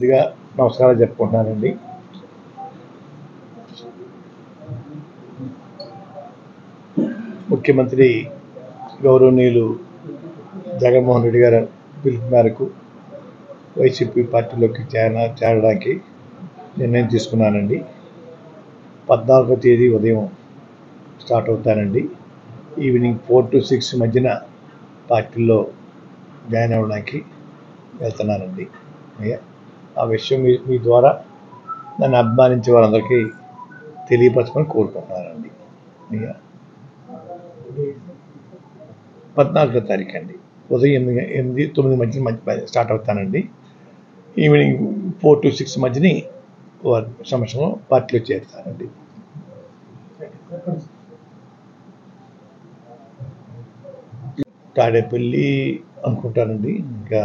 ముందుగా నమస్కారాలు చెప్పుకుంటున్నానండి. ముఖ్యమంత్రి గౌరవనీయులు జగన్మోహన్ రెడ్డి గారి పిలుపు మేరకు వైసీపీ పార్టీలోకి చేరడానికి నిర్ణయం తీసుకున్నానండి. 14వ తేదీ ఉదయం స్టార్ట్ అవుతానండి. ఈవినింగ్ 4 to 6 మధ్యన పార్టీలో జాయిన్ అవ్వడానికి వెళ్తున్నానండి. ఆ విషయం మీ ద్వారా నన్ను అభిమానించే వారందరికీ తెలియపరచమని కోరుకుంటున్నానండి. 14వ తారీఖు అండి, ఉదయం 8-9 మధ్య స్టార్ట్ అవుతానండి. ఈవినింగ్ 4 to 6 మధ్యని సంవత్సరం పార్టీలో చేరుతానండి. తాడేపల్లి అనుకుంటానండి, ఇంకా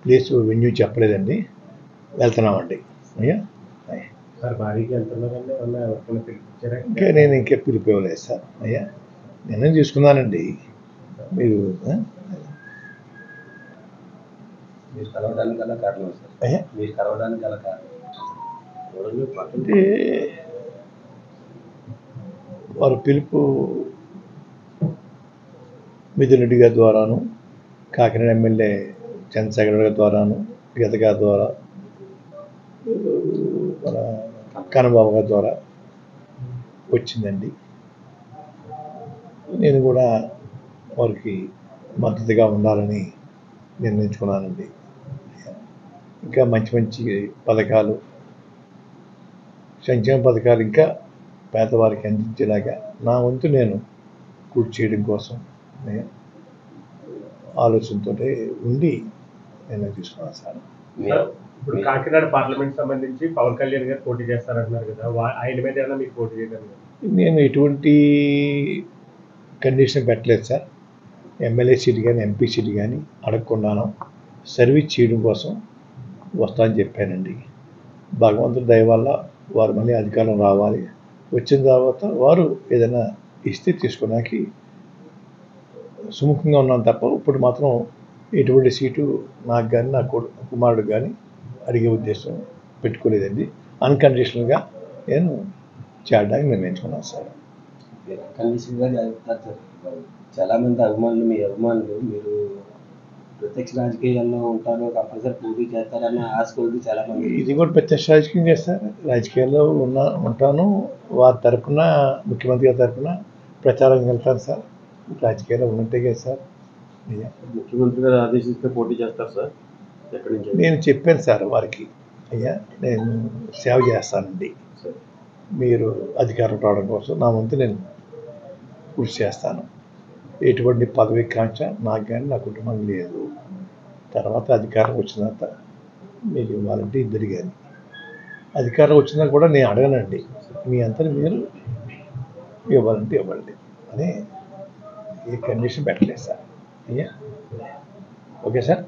ప్లేస్ వెన్యూ చెప్పలేదండి. వెళ్తున్నామండి. ఇంకా నేను ఇంకా పిలుపు ఇవ్వలేదు సార్. నిర్ణయం తీసుకున్నానండి. మీరు అంటే వారి పిలుపు మిథున్ రెడ్డి గారి ద్వారాను, కాకినాడ ఎమ్మెల్యే చంద్రశేఖర్ గారి ద్వారాను, గీత గారి ద్వారా, మన కన్నబాబు గారి ద్వారా వచ్చిందండి. నేను కూడా వారికి మద్దతుగా ఉండాలని నిర్ణయించుకున్నానండి. ఇంకా మంచి మంచి పథకాలు, సంక్షేమ పథకాలు ఇంకా పేదవారికి అందించేలాగా నా వంతు నేను కృషి చేయడం కోసం ఆలోచనతో ఉండి నిర్ణయం తీసుకున్నాను సార్. ఇప్పుడు కాకినాడ పార్లమెంట్ సంబంధించి పవన్ కళ్యాణ్ గారు పోటీ చేస్తారంటున్నారు కదా, ఆయన మీద ఏమైనా మీకు పోటీ చేయడం? నేను ఎటువంటి కండిషన్ పెట్టలేదు సార్. ఎమ్మెల్యే సీట్ కానీ ఎంపీ సీట్ కానీ అడగకుండాను సర్వీస్ చేయడం కోసం వస్తానని చెప్పానండి. భగవంతుడి దయ వల్ల వారు మళ్ళీ అధికారం రావాలి, వచ్చిన తర్వాత వారు ఏదైనా ఇస్తే తీసుకోవడానికి సుముఖంగా ఉన్నాను తప్ప ఇప్పుడు మాత్రం ఎటువంటి సీటు నాకు కానీ నా కుమారుడు కానీ అడిగే ఉద్దేశం పెట్టుకోలేదండి. అన్కండిషనల్గా నేను చేరడానికి నిర్ణయించుకున్నాను సార్. చాలామంది అభిమానులు, మీ అభిమానులు మీరు ప్రత్యక్ష రాజకీయాల్లో ఉంటారు, కంపల్సరీ పోటీ చేస్తారని ఆశ కొద్ది చాలామంది. ఇది కూడా ప్రత్యక్ష రాజకీయం చేస్తారు. రాజకీయాల్లో ఉంటాను. వారి తరఫున, ముఖ్యమంత్రి గారి తరఫున ప్రచారం వెళ్తాను సార్. రాజకీయాల్లో ఉన్నట్టే కదా సార్. ముఖ్యమంత్రి గారు ఆదేశిస్తే పోటీ చేస్తారు సార్. ఎక్కడి నుంచి? నేను చెప్పాను సార్ వారికి, నేను సేవ చేస్తానండి, మీరు అధికారం రావడం కోసం నా వంతు నేను కృషి చేస్తాను. ఎటువంటి పదవి కాంక్ష నాకు కానీ నా కుటుంబం లేదు. తర్వాత అధికారం వచ్చినంత మీరు ఇవ్వాలంటే ఇద్దరు కానీ, అధికారం వచ్చినా కూడా నేను అడగనండి, మీ అంతా మీరు ఇవ్వాలంటే ఇవ్వండి అని ఏ కండిషన్ పెట్టలేదు సార్. Okay sir.